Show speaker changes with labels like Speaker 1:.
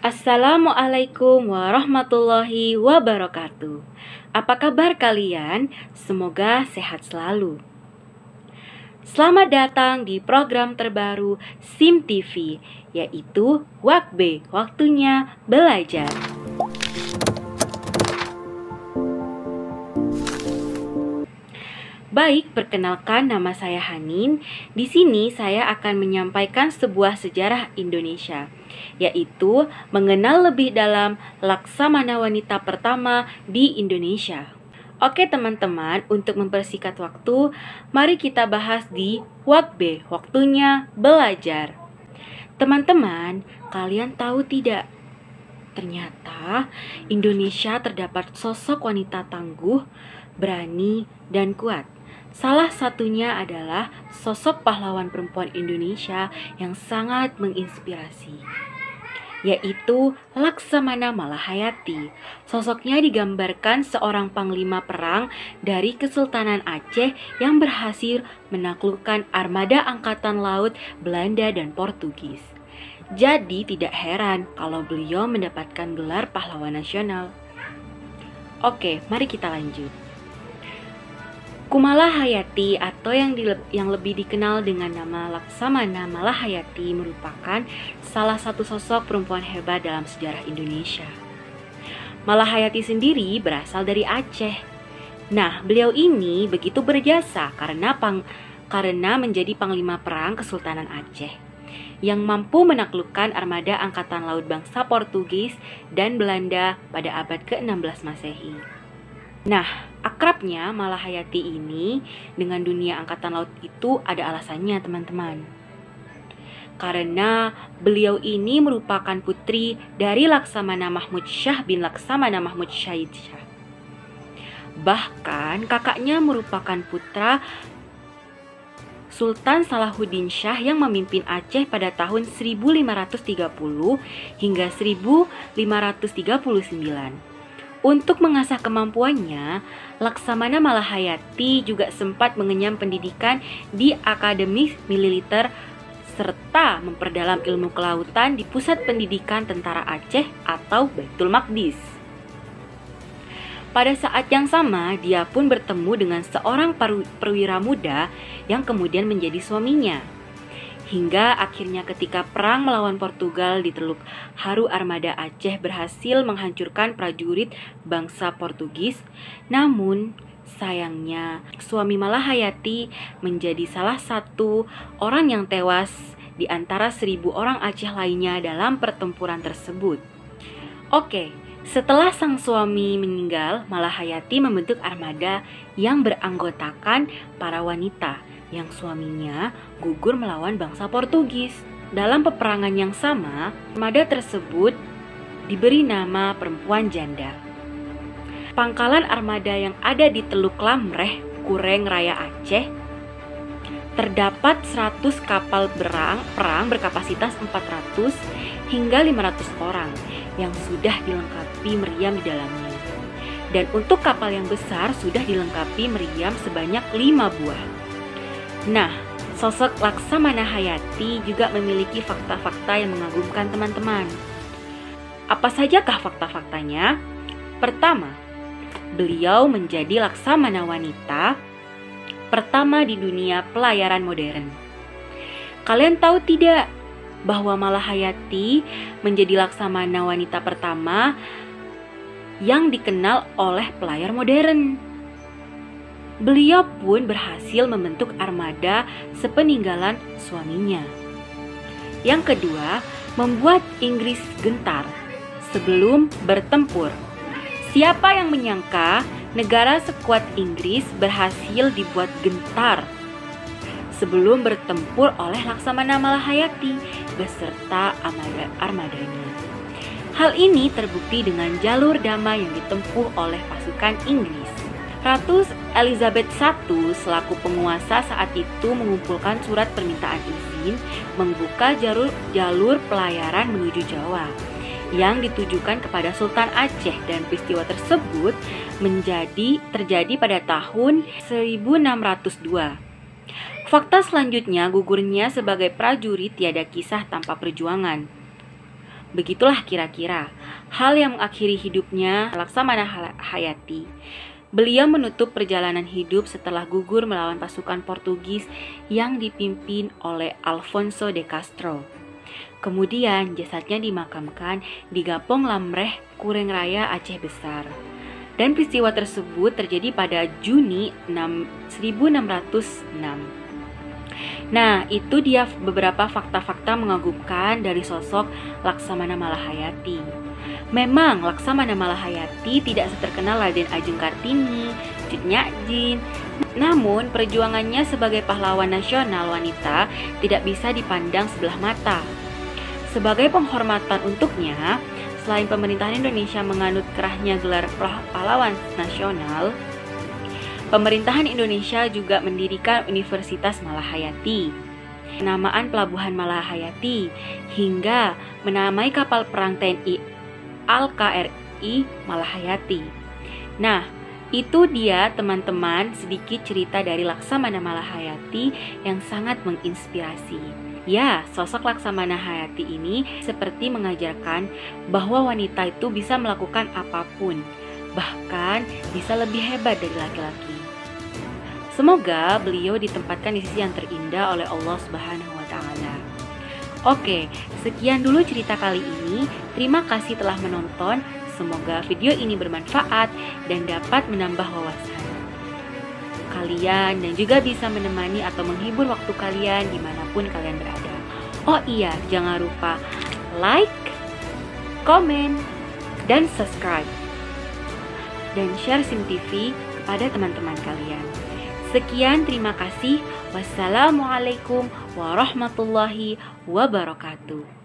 Speaker 1: Assalamualaikum warahmatullahi wabarakatuh. Apa kabar kalian? Semoga sehat selalu. Selamat datang di program terbaru SIM TV, yaitu Wakbe, waktunya belajar. Baik, perkenalkan, nama saya Hanin. Di sini saya akan menyampaikan sebuah sejarah Indonesia, yaitu mengenal lebih dalam Laksamana wanita pertama di Indonesia. Oke teman-teman, untuk mempersingkat waktu, mari kita bahas di Wakbe, waktunya belajar. Teman-teman, kalian tahu tidak? Ternyata Indonesia terdapat sosok wanita tangguh, berani, dan kuat. Salah satunya adalah sosok pahlawan perempuan Indonesia yang sangat menginspirasi, yaitu Laksamana Malahayati. Sosoknya digambarkan seorang panglima perang dari Kesultanan Aceh yang berhasil menaklukkan armada angkatan laut Belanda dan Portugis. Jadi tidak heran kalau beliau mendapatkan gelar pahlawan nasional. Oke, mari kita lanjut. Kumalahayati atau yang lebih dikenal dengan nama Laksamana Malahayati merupakan salah satu sosok perempuan hebat dalam sejarah Indonesia. Malahayati sendiri berasal dari Aceh. Nah, beliau ini begitu berjasa karena menjadi panglima perang Kesultanan Aceh yang mampu menaklukkan armada angkatan laut bangsa Portugis dan Belanda pada abad ke-16 Masehi. Nah, akrabnya Malahayati ini dengan dunia angkatan laut itu ada alasannya teman-teman. Karena beliau ini merupakan putri dari Laksamana Mahmud Syah bin Laksamana Mahmud Syahid Shah. Bahkan kakaknya merupakan putra Sultan Salahuddin Shah yang memimpin Aceh pada tahun 1530 hingga 1539. Untuk mengasah kemampuannya, Laksamana Malahayati juga sempat mengenyam pendidikan di Akademi Militer serta memperdalam ilmu kelautan di Pusat Pendidikan Tentara Aceh atau Baitul Maqdis. Pada saat yang sama, dia pun bertemu dengan seorang perwira muda yang kemudian menjadi suaminya. Hingga akhirnya ketika perang melawan Portugal di Teluk Haru, armada Aceh berhasil menghancurkan prajurit bangsa Portugis. Namun sayangnya suami Malahayati menjadi salah satu orang yang tewas di antara 1.000 orang Aceh lainnya dalam pertempuran tersebut. Oke, setelah sang suami meninggal, Malahayati membentuk armada yang beranggotakan para wanita yang suaminya gugur melawan bangsa Portugis. Dalam peperangan yang sama, armada tersebut diberi nama Perempuan Janda. Pangkalan armada yang ada di Teluk Lamreh, Kureng Raya Aceh, terdapat 100 kapal perang berkapasitas 400 hingga 500 orang yang sudah dilengkapi meriam di dalamnya. Dan untuk kapal yang besar sudah dilengkapi meriam sebanyak 5 buah. Nah, sosok Laksamana Hayati juga memiliki fakta-fakta yang mengagumkan teman-teman. Apa sajakah fakta-faktanya? Pertama, beliau menjadi Laksamana wanita pertama di dunia pelayaran modern. Kalian tahu tidak bahwa Malahayati menjadi Laksamana wanita pertama yang dikenal oleh pelayar modern? Beliau pun berhasil membentuk armada sepeninggalan suaminya. Yang kedua, membuat Inggris gentar sebelum bertempur. Siapa yang menyangka negara sekuat Inggris berhasil dibuat gentar sebelum bertempur oleh Laksamana Malahayati beserta armadanya. Hal ini terbukti dengan jalur damai yang ditempuh oleh pasukan Inggris. Ratu Elizabeth I selaku penguasa saat itu mengumpulkan surat permintaan izin membuka jalur pelayaran menuju Jawa yang ditujukan kepada Sultan Aceh, dan peristiwa tersebut terjadi pada tahun 1602. Fakta selanjutnya, gugurnya sebagai prajurit tiada kisah tanpa perjuangan. Begitulah kira-kira hal yang mengakhiri hidupnya Laksamana Hayati. Beliau menutup perjalanan hidup setelah gugur melawan pasukan Portugis yang dipimpin oleh Alfonso de Castro. Kemudian jasadnya dimakamkan di Gapong Lamreh, Kureng Raya, Aceh Besar. Dan peristiwa tersebut terjadi pada Juni 1606. Nah, itu dia beberapa fakta-fakta mengagumkan dari sosok Laksamana Malahayati. Memang Laksamana Malahayati tidak seterkenal Raden Ajeng Kartini, Cut Nyak Jin. Namun, perjuangannya sebagai pahlawan nasional wanita tidak bisa dipandang sebelah mata. Sebagai penghormatan untuknya, selain pemerintahan Indonesia menganut kerahnya gelar pahlawan nasional, pemerintahan Indonesia juga mendirikan Universitas Malahayati, penamaan Pelabuhan Malahayati, hingga menamai kapal perang TNI Al-KRI Malahayati. Nah, itu dia teman-teman sedikit cerita dari Laksamana Malahayati yang sangat menginspirasi. Ya, sosok Laksamana Hayati ini seperti mengajarkan bahwa wanita itu bisa melakukan apapun, bahkan bisa lebih hebat dari laki-laki. Semoga beliau ditempatkan di sisi yang terindah oleh Allah Subhanahu wa Ta'ala. Oke, sekian dulu cerita kali ini. Terima kasih telah menonton. Semoga video ini bermanfaat dan dapat menambah wawasan kalian dan juga bisa menemani atau menghibur waktu kalian dimanapun kalian berada. Oh iya, jangan lupa like, komen, dan subscribe dan share SIM TV kepada teman-teman kalian. Sekian, terima kasih. Wassalamualaikum warahmatullahi wabarakatuh.